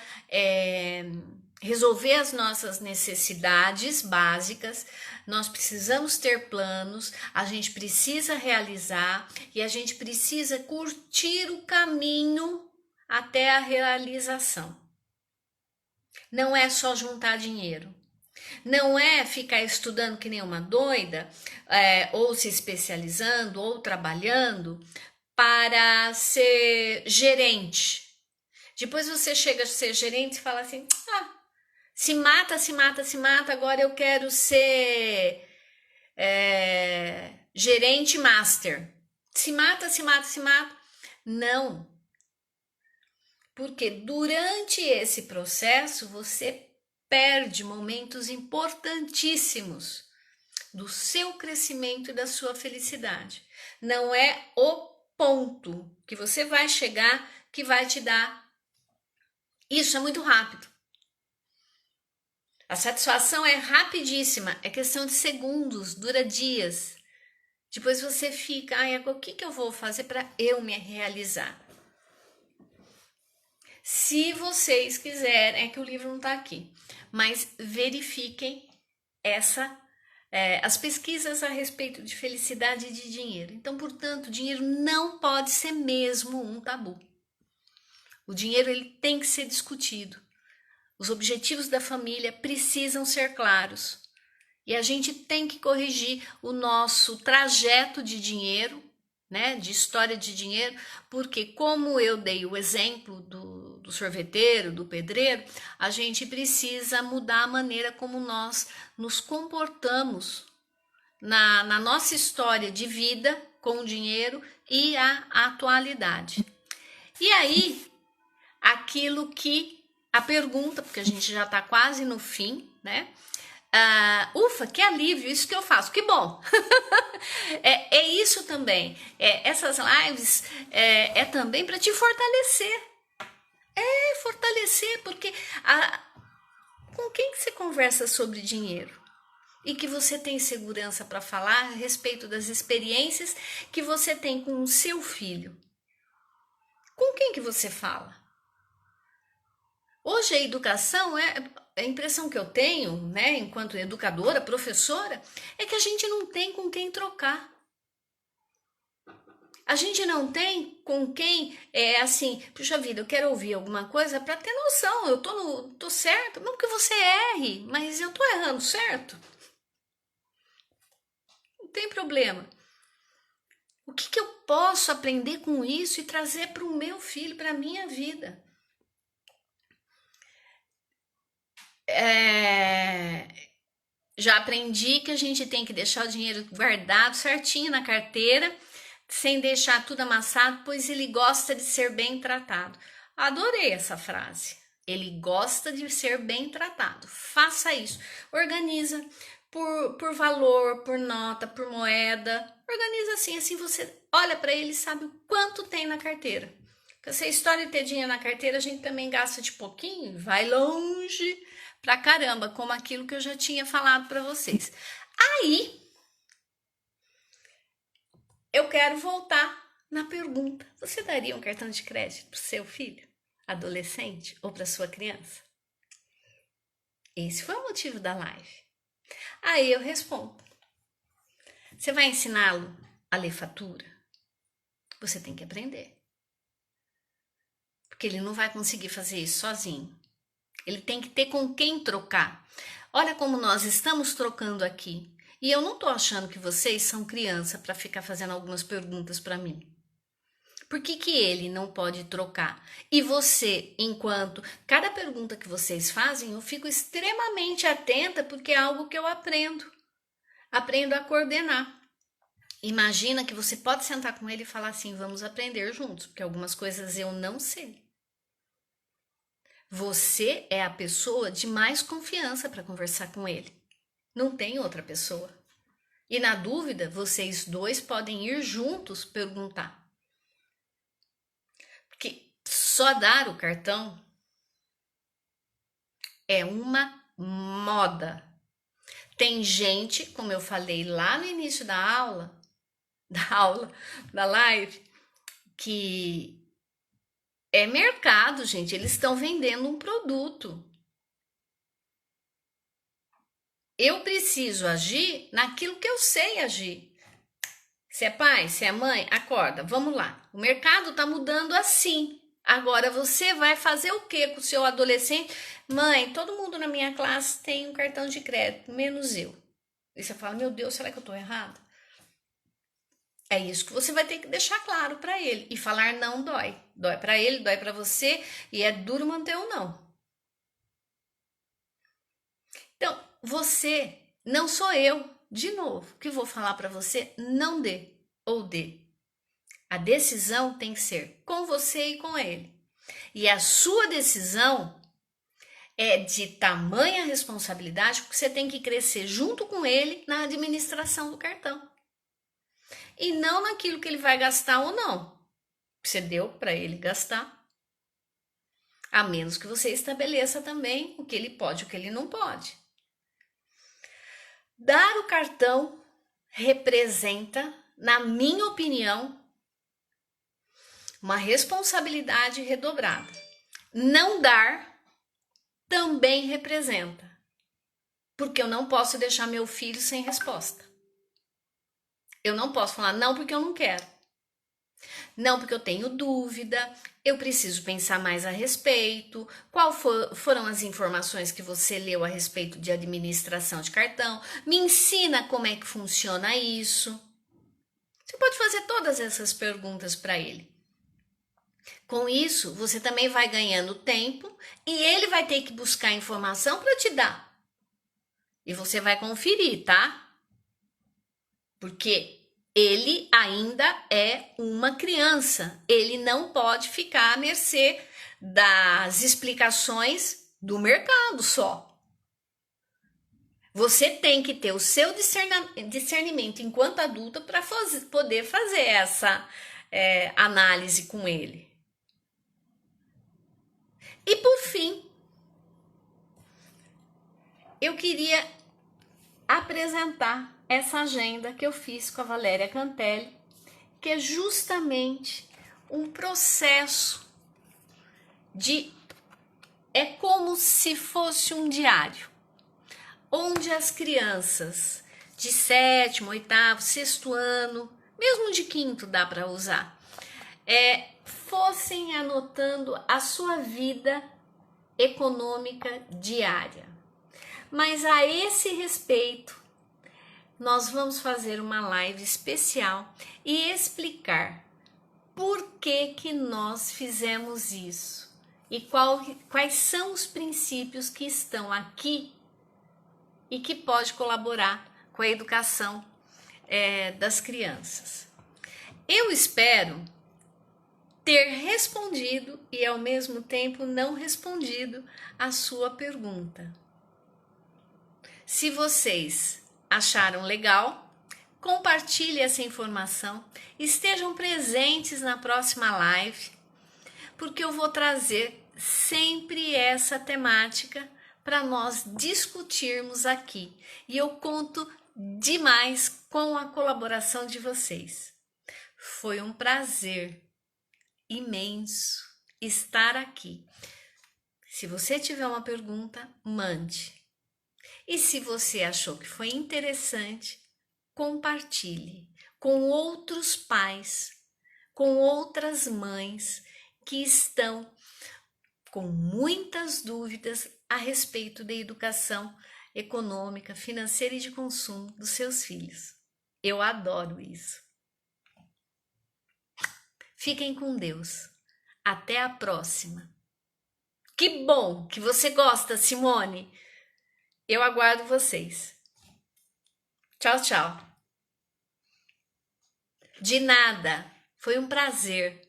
resolver as nossas necessidades básicas, nós precisamos ter planos, a gente precisa realizar e a gente precisa curtir o caminho até a realização. Não é só juntar dinheiro. Não é ficar estudando que nem uma doida, ou se especializando, ou trabalhando para ser gerente. Depois você chega a ser gerente e fala assim, se mata, agora eu quero ser gerente master. Se mata. Não. Porque durante esse processo você perde momentos importantíssimos do seu crescimento e da sua felicidade. Não é o ponto que você vai chegar que vai te dar. Isso é muito rápido. A satisfação é rapidíssima, é questão de segundos, dura dias. Depois você fica, o que eu vou fazer para eu me realizar? Se vocês quiserem, é que o livro não está aqui, mas verifiquem as pesquisas a respeito de felicidade e de dinheiro. Então, portanto, dinheiro não pode ser mesmo um tabu. O dinheiro ele tem que ser discutido. Os objetivos da família precisam ser claros. E a gente tem que corrigir o nosso trajeto de dinheiro, né, de história de dinheiro, porque como eu dei o exemplo do sorveteiro, do pedreiro, a gente precisa mudar a maneira como nós nos comportamos na nossa história de vida com o dinheiro e a atualidade. E aí, a pergunta, porque a gente já está quase no fim, né? Ufa, que alívio, isso que eu faço, que bom. É isso também. Essas lives é também para te fortalecer. Fortalecer, porque com quem que você conversa sobre dinheiro? E que você tem segurança para falar a respeito das experiências que você tem com o seu filho? Com quem que você fala? Hoje a educação a impressão que eu tenho, né, enquanto educadora, professora, é que a gente não tem com quem trocar. A gente não tem com quem, assim, puxa vida, eu quero ouvir alguma coisa para ter noção, eu tô certo, não que você erre, mas eu tô errando, certo? Não tem problema. O que eu posso aprender com isso e trazer para o meu filho, para a minha vida? Já aprendi que a gente tem que deixar o dinheiro guardado certinho na carteira, sem deixar tudo amassado, pois ele gosta de ser bem tratado. Adorei essa frase. Ele gosta de ser bem tratado. Faça isso. Organiza por valor, por nota, por moeda. Organiza assim você olha para ele e sabe o quanto tem na carteira. Porque essa história de ter dinheiro na carteira, a gente também gasta de pouquinho, vai longe pra caramba, como aquilo que eu já tinha falado para vocês. Aí, eu quero voltar na pergunta. Você daria um cartão de crédito pro seu filho, adolescente, ou para sua criança? Esse foi o motivo da live. Aí eu respondo. Você vai ensiná-lo a ler fatura? Você tem que aprender. Porque ele não vai conseguir fazer isso sozinho. Ele tem que ter com quem trocar. Olha como nós estamos trocando aqui. E eu não tô achando que vocês são criança para ficar fazendo algumas perguntas para mim. Por que ele não pode trocar? E você, enquanto cada pergunta que vocês fazem, eu fico extremamente atenta porque é algo que eu aprendo. Aprendo a coordenar. Imagina que você pode sentar com ele e falar assim, vamos aprender juntos, porque algumas coisas eu não sei. Você é a pessoa de mais confiança para conversar com ele. Não tem outra pessoa. E na dúvida, vocês dois podem ir juntos perguntar. Porque só dar o cartão é uma moda. Tem gente, como eu falei lá no início da live, que é mercado, gente. Eles estão vendendo um produto. Eu preciso agir naquilo que eu sei agir. Se é pai, se é mãe, acorda, vamos lá. O mercado tá mudando assim. Agora você vai fazer o que com o seu adolescente? Mãe, todo mundo na minha classe tem um cartão de crédito, menos eu. E você fala, meu Deus, será que eu tô errada? É isso que você vai ter que deixar claro para ele. E falar não dói. Dói para ele, dói para você e é duro manter o não. Então, você, não sou eu, de novo, que vou falar para você, não dê ou dê. A decisão tem que ser com você e com ele. E a sua decisão é de tamanha responsabilidade, porque você tem que crescer junto com ele na administração do cartão. E não naquilo que ele vai gastar ou não. Você deu para ele gastar. A menos que você estabeleça também o que ele pode e o que ele não pode. Dar o cartão representa, na minha opinião, uma responsabilidade redobrada. Não dar também representa, porque eu não posso deixar meu filho sem resposta. Eu não posso falar não porque eu não quero. Não porque eu tenho dúvida, eu preciso pensar mais a respeito. Foram as informações que você leu a respeito de administração de cartão? Me ensina como é que funciona isso. Você pode fazer todas essas perguntas para ele. Com isso, você também vai ganhando tempo e ele vai ter que buscar informação para te dar. E você vai conferir, tá? Porque ele ainda é uma criança. Ele não pode ficar à mercê das explicações do mercado só. Você tem que ter o seu discernimento enquanto adulta para poder fazer essa análise com ele. E por fim, eu queria apresentar essa agenda que eu fiz com a Valéria Cantelli, que é justamente um processo é como se fosse um diário, onde as crianças de 7º, 8º, 6º ano, mesmo de 5º dá para usar, fossem anotando a sua vida econômica diária. Mas a esse respeito, nós vamos fazer uma live especial e explicar por que nós fizemos isso e quais são os princípios que estão aqui e que pode colaborar com a educação das crianças. Eu espero ter respondido e ao mesmo tempo não respondido a sua pergunta. Se vocês acharam legal, compartilhe essa informação, estejam presentes na próxima live, porque eu vou trazer sempre essa temática para nós discutirmos aqui. E eu conto demais com a colaboração de vocês. Foi um prazer imenso estar aqui. Se você tiver uma pergunta, mande. E se você achou que foi interessante, compartilhe com outros pais, com outras mães que estão com muitas dúvidas a respeito da educação econômica, financeira e de consumo dos seus filhos. Eu adoro isso. Fiquem com Deus. Até a próxima. Que bom que você gosta, Simone. Eu aguardo vocês. Tchau, tchau. De nada. Foi um prazer.